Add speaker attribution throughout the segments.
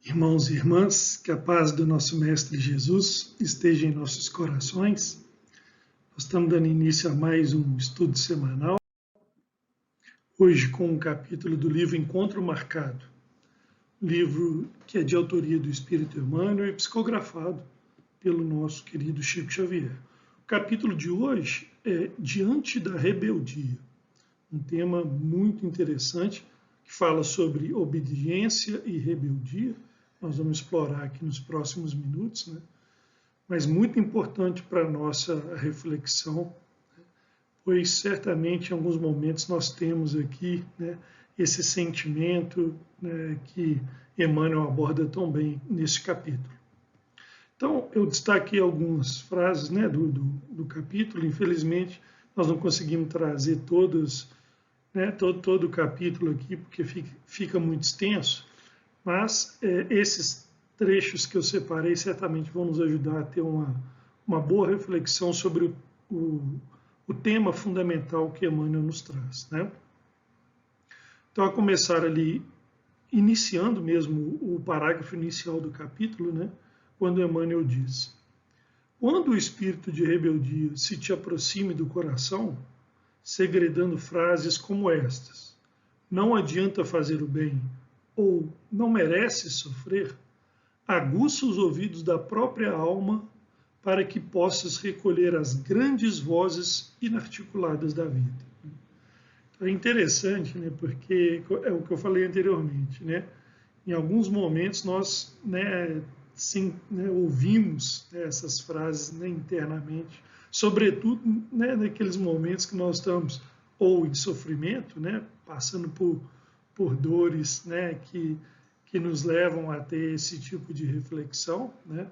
Speaker 1: Irmãos e irmãs, que a paz do nosso Mestre Jesus esteja em nossos corações. Nós estamos dando início a mais um estudo semanal, hoje com um capítulo do livro Encontro Marcado, livro que é de autoria do Espírito Emmanuel e psicografado pelo nosso querido Chico Xavier. O capítulo de hoje é Diante da Rebeldia, um tema muito interessante que fala sobre obediência e rebeldia. Nós vamos explorar aqui nos próximos minutos, né? Mas muito importante para a nossa reflexão, né? Pois certamente em alguns momentos nós temos aqui, né, esse sentimento, né, que Emmanuel aborda tão bem nesse capítulo. Então, eu destaquei algumas frases, né, do capítulo. Infelizmente, nós não conseguimos trazer todas, né, todo o capítulo aqui, porque fica muito extenso. Mas esses trechos que eu separei certamente vão nos ajudar a ter uma boa reflexão sobre o tema fundamental que Emmanuel nos traz, né? Então, a começar ali, iniciando mesmo o parágrafo inicial do capítulo, né, quando Emmanuel diz: quando o espírito de rebeldia se te aproxime do coração, segredando frases como estas: não adianta fazer o bem, ou não merece sofrer, aguça os ouvidos da própria alma para que possas recolher as grandes vozes inarticuladas da vida. É interessante, né, porque é o que eu falei anteriormente, né? Em alguns momentos nós, né, sim, né, ouvimos, né, essas frases, né, internamente, sobretudo, né, naqueles momentos que nós estamos ou em sofrimento, né, passando por dores, né, que nos levam a ter esse tipo de reflexão, né,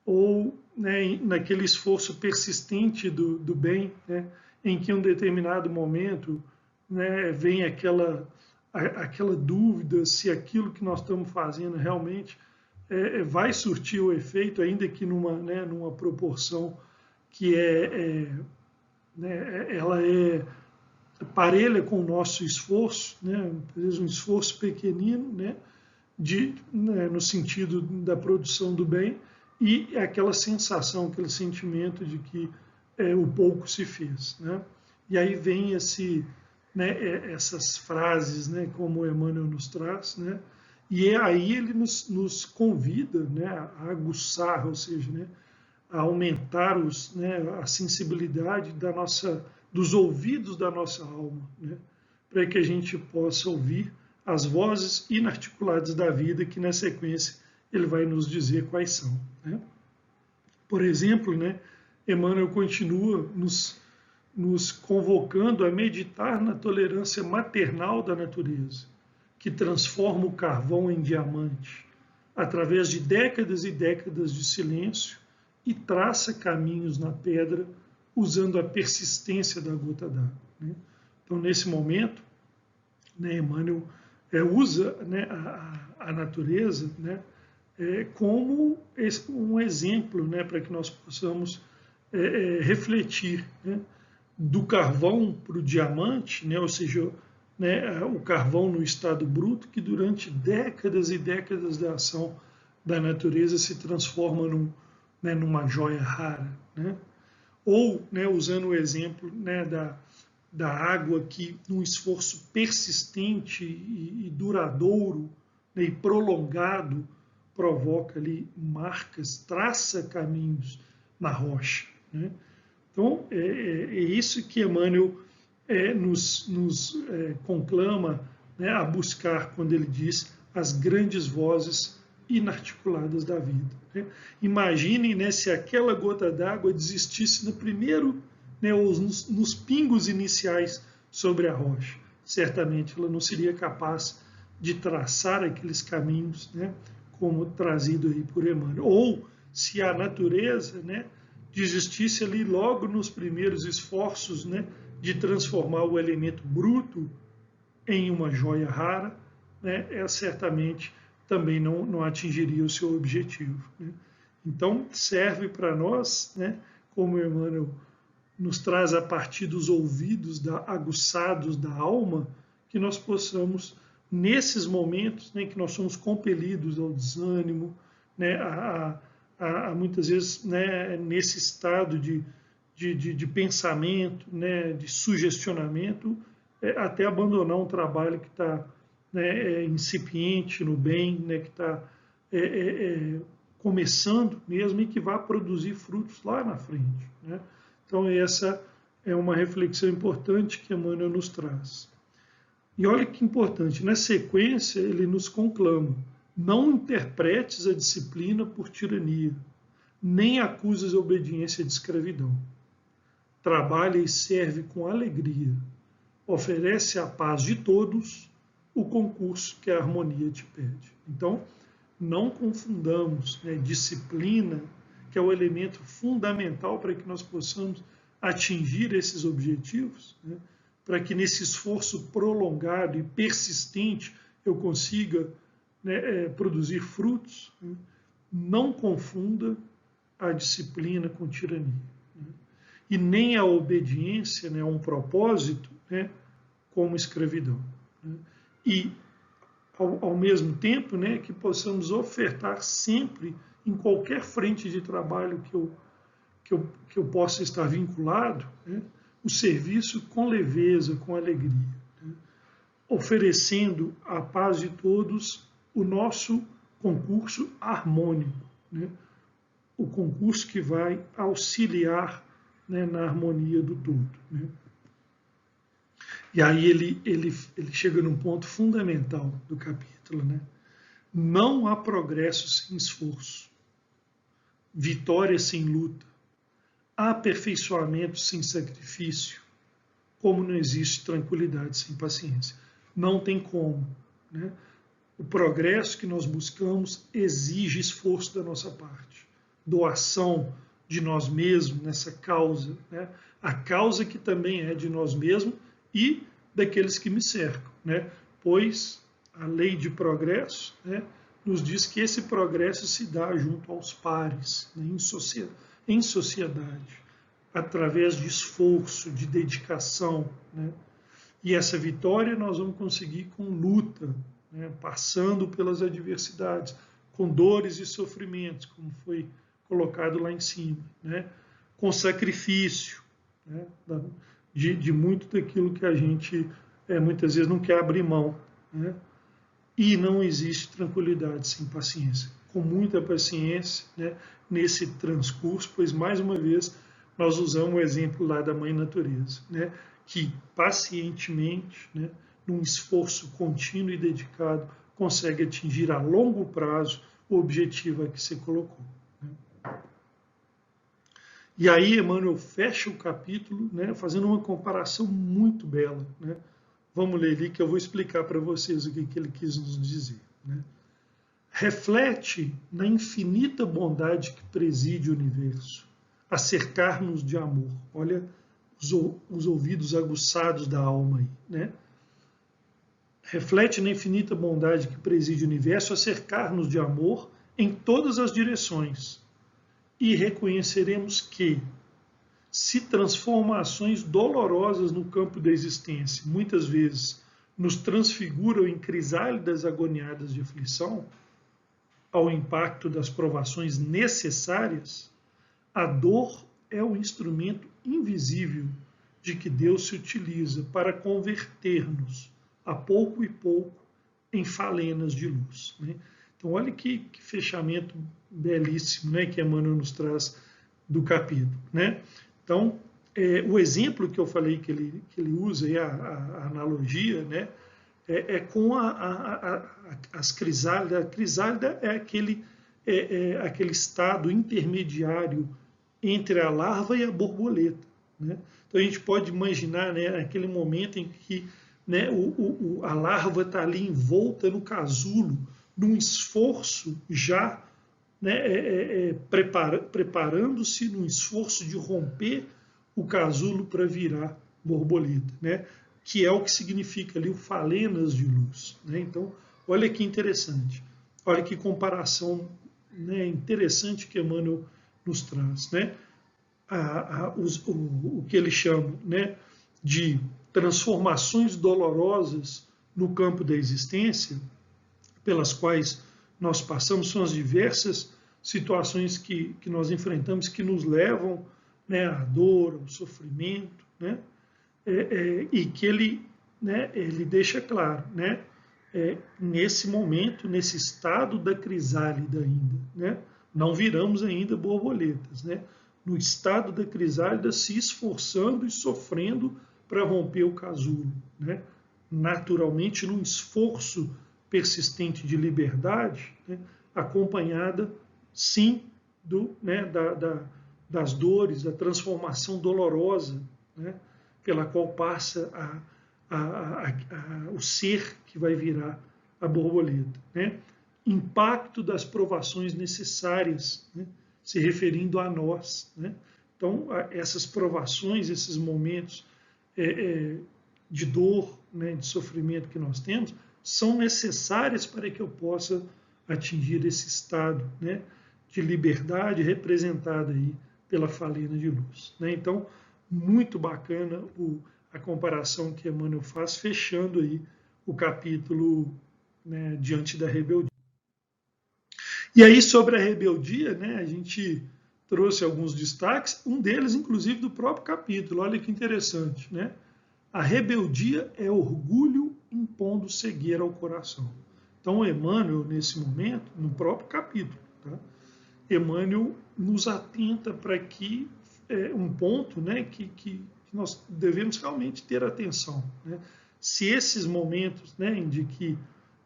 Speaker 1: ou, né, naquele esforço persistente do bem, né, em que em um determinado momento, né, vem aquela dúvida se aquilo que nós estamos fazendo realmente vai surtir o efeito, ainda que numa proporção que né, ela é parelha com o nosso esforço, né, um esforço pequenino, né, no sentido da produção do bem, e aquela sensação, aquele sentimento de que o pouco se fez, né? E aí vem essas frases, né, como Emmanuel nos traz, né? E aí ele nos convida, né, a aguçar, ou seja, né, a aumentar a sensibilidade dos ouvidos da nossa alma, né, para que a gente possa ouvir as vozes inarticuladas da vida, que na sequência ele vai nos dizer quais são, né? Por exemplo, né, Emmanuel continua nos convocando a meditar na tolerância maternal da natureza, que transforma o carvão em diamante, através de décadas e décadas de silêncio, e traça caminhos na pedra usando a persistência da gota d'água, né? Então, nesse momento, né, Emmanuel usa, né, a natureza, né, como um exemplo, né, para que nós possamos refletir, né, do carvão para o diamante, né, ou seja, né, o carvão no estado bruto, que durante décadas e décadas da ação da natureza se transforma numa joia rara, né? Ou, né, usando o exemplo, né, da água que, num esforço persistente e duradouro, né, e prolongado, provoca ali marcas, traça caminhos na rocha, né? Então, é isso que Emmanuel nos conclama, né, a buscar quando ele diz as grandes vozes inarticuladas da vida, né? Imaginem, né, se aquela gota d'água desistisse no primeiro, né, ou nos pingos iniciais sobre a rocha. Certamente ela não seria capaz de traçar aqueles caminhos, né, como trazido aí por Emmanuel. Ou se a natureza, né, desistisse ali logo nos primeiros esforços, né, de transformar o elemento bruto em uma joia rara, né, certamente também não atingiria o seu objetivo, né? Então, serve para nós, né, como Emmanuel nos traz a partir dos ouvidos aguçados da alma, que nós possamos nesses momentos, né, que nós somos compelidos ao desânimo, né, muitas vezes, né, nesse estado de pensamento, né, de sugestionamento, até abandonar um trabalho que está, né, incipiente no bem, né, que está começando mesmo e que vai produzir frutos lá na frente, né? Então essa é uma reflexão importante que Emmanuel nos traz. E olha que importante, na sequência ele nos conclama: não interpretes a disciplina por tirania, nem acuses a obediência de escravidão. Trabalha e serve com alegria, oferece a paz de todos o concurso que a harmonia te pede. Então, não confundamos, né, disciplina, que é o elemento fundamental para que nós possamos atingir esses objetivos, né, para que nesse esforço prolongado e persistente eu consiga, né, produzir frutos, né, não confunda a disciplina com tirania, né, e nem a obediência, né, a um propósito, né, como escravidão, né, e ao mesmo tempo, né, que possamos ofertar sempre, em qualquer frente de trabalho que eu possa estar vinculado, né, o serviço com leveza, com alegria, né, oferecendo à paz de todos o nosso concurso harmônico, né, o concurso que vai auxiliar, né, na harmonia do todo, né. E aí ele chega num ponto fundamental do capítulo, né? Não há progresso sem esforço, vitória sem luta, aperfeiçoamento sem sacrifício, como não existe tranquilidade sem paciência. Não tem como, né? O progresso que nós buscamos exige esforço da nossa parte, doação de nós mesmos nessa causa, né? A causa que também é de nós mesmos e daqueles que me cercam, né? Pois a lei de progresso, né, nos diz que esse progresso se dá junto aos pares, né, em sociedade, através de esforço, de dedicação, né? E essa vitória nós vamos conseguir com luta, né, passando pelas adversidades, com dores e sofrimentos, como foi colocado lá em cima, né? Com sacrifício, né, de muito daquilo que a gente muitas vezes não quer abrir mão, né? E não existe tranquilidade sem paciência. Com muita paciência, né, nesse transcurso, pois, mais uma vez, nós usamos o exemplo lá da Mãe Natureza, né, que pacientemente, né, num esforço contínuo e dedicado, consegue atingir a longo prazo o objetivo a que se colocou. Né? E aí Emmanuel fecha o capítulo, né, fazendo uma comparação muito bela, né? Vamos ler ali que eu vou explicar para vocês o que ele quis nos dizer, né? Reflete na infinita bondade que preside o universo, a cercar-nos de amor. Olha os ouvidos aguçados da alma aí, né? Reflete na infinita bondade que preside o universo, a cercar-nos de amor em todas as direções. E reconheceremos que, se transformações dolorosas no campo da existência muitas vezes nos transfiguram em crisálidas agoniadas de aflição, ao impacto das provações necessárias, a dor é o instrumento invisível de que Deus se utiliza para converter-nos, a pouco e pouco, em falenas de luz, né? Então, olha que fechamento belíssimo, né, que Emmanuel nos traz do capítulo, né? Então, o exemplo que eu falei que ele usa, a analogia, né, com as crisálidas. A crisálida é aquele estado intermediário entre a larva e a borboleta, né? Então, a gente pode imaginar, né, aquele momento em que, né, a larva está ali envolta no casulo, num esforço já, né, preparando-se num esforço de romper o casulo para virar borboleta, né, que é o que significa ali o falenas de luz, né? Então, olha que interessante, olha que comparação, né, interessante que Emmanuel nos traz, né? O que ele chama, né, de transformações dolorosas no campo da existência, pelas quais nós passamos, são as diversas situações que nós enfrentamos que nos levam, né, à dor, ao sofrimento, né, e que ele, né, ele deixa claro, né, nesse momento, nesse estado da crisálida ainda, né, não viramos ainda borboletas, né, no estado da crisálida, se esforçando e sofrendo para romper o casulo, né, naturalmente num esforço persistente de liberdade, né, acompanhada, sim, né, das dores, da transformação dolorosa, né, pela qual passa o ser que vai virar a borboleta. Né? Impacto das provações necessárias, né, se referindo a nós. Né? Então, essas provações, esses momentos de dor, né, de sofrimento que nós temos, são necessárias para que eu possa atingir esse estado, né, de liberdade representada aí pela falena de luz. Né? Então, muito bacana a comparação que Emmanuel faz, fechando aí o capítulo, né, diante da rebeldia. E aí, sobre a rebeldia, né, a gente trouxe alguns destaques, um deles, inclusive, do próprio capítulo. Olha que interessante, né? A rebeldia é orgulho impondo cegueira ao coração. Então, Emmanuel, nesse momento, no próprio capítulo, tá? Emmanuel nos atenta para que um ponto, né, que nós devemos realmente ter atenção. Né? Se esses momentos, né, de que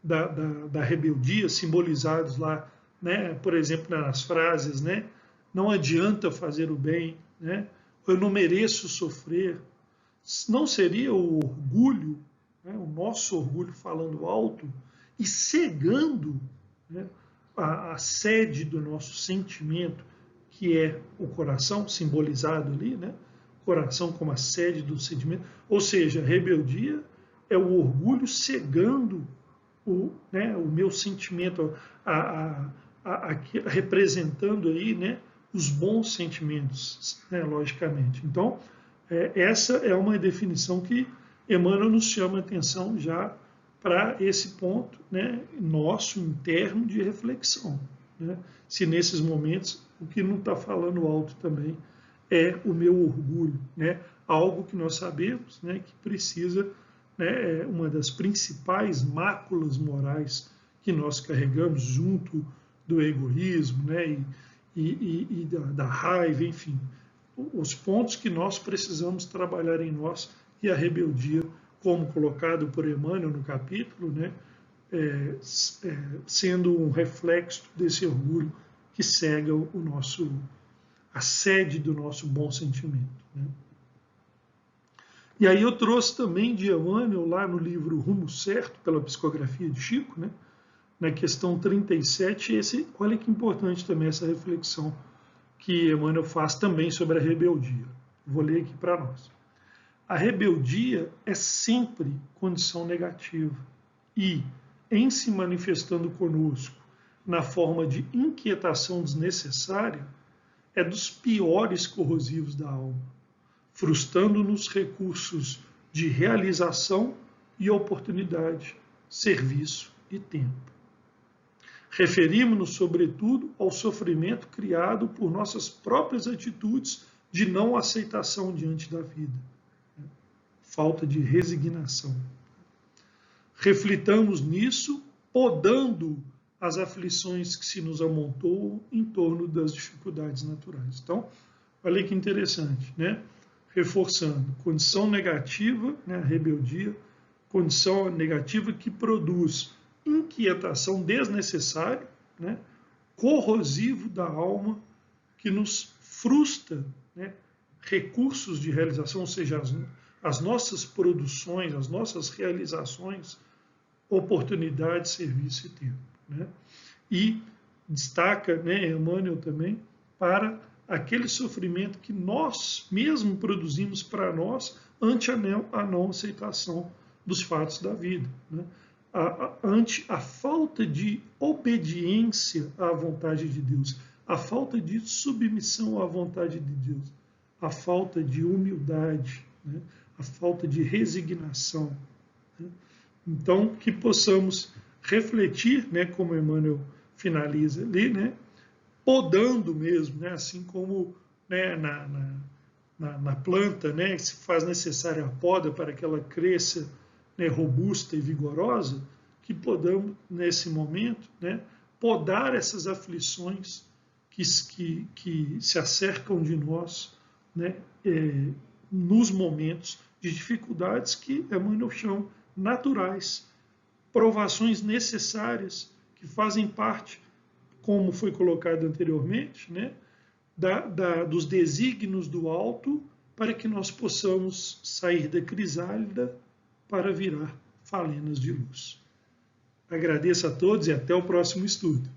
Speaker 1: da rebeldia, simbolizados lá, né, por exemplo, nas frases, né, não adianta fazer o bem, né, eu não mereço sofrer, não seria o orgulho, né, o nosso orgulho falando alto e cegando, né, a sede do nosso sentimento, que é o coração, simbolizado ali, né? Coração como a sede do sentimento. Ou seja, a rebeldia é o orgulho cegando né, o meu sentimento, representando aí, né, os bons sentimentos, né, logicamente. Então, essa é uma definição que Emmanuel nos chama a atenção já para esse ponto, né, nosso interno de reflexão. Né? Se nesses momentos o que não está falando alto também é o meu orgulho, né? Algo que nós sabemos, né, que precisa, né, uma das principais máculas morais que nós carregamos junto do egoísmo, né, e da raiva, enfim, os pontos que nós precisamos trabalhar em nós, e a rebeldia, como colocado por Emmanuel no capítulo, né, sendo um reflexo desse orgulho que cega a sede do nosso bom sentimento. Né? E aí eu trouxe também de Emmanuel, lá no livro Rumo Certo, pela psicografia de Chico, né, na questão 37, olha que importante também essa reflexão que Emmanuel faz também sobre a rebeldia. Vou ler aqui para nós. A rebeldia é sempre condição negativa e, em se manifestando conosco na forma de inquietação desnecessária, é dos piores corrosivos da alma, frustrando-nos recursos de realização e oportunidade, serviço e tempo. Referimos-nos, sobretudo, ao sofrimento criado por nossas próprias atitudes de não aceitação diante da vida. Falta de resignação. Reflitamos nisso, podando as aflições que se nos amontoam em torno das dificuldades naturais. Então, olha que interessante, né? Reforçando, condição negativa, né, a rebeldia, condição negativa que produz inquietação desnecessária, né, corrosivo da alma, que nos frustra, né, recursos de realização, ou seja, as nossas produções, as nossas realizações, oportunidade, serviço e tempo. Né? E destaca, né, Emmanuel também, para aquele sofrimento que nós mesmos produzimos para nós ante a não aceitação dos fatos da vida. Né? Ante a falta de obediência à vontade de Deus, a falta de submissão à vontade de Deus, a falta de humildade, né? A falta de resignação. Né? Então, que possamos refletir, né, como Emmanuel finaliza ali, né, podando mesmo, né, assim como, né, na planta, né, se faz necessária a poda para que ela cresça, né, robusta e vigorosa, que podamos, nesse momento, né, podar essas aflições que se acercam de nós, né, nos momentos de dificuldades que Emmanuel chama naturais, provações necessárias que fazem parte, como foi colocado anteriormente, né, dos desígnios do alto para que nós possamos sair da crisálida para virar falenas de luz. Agradeço a todos e até o próximo estudo.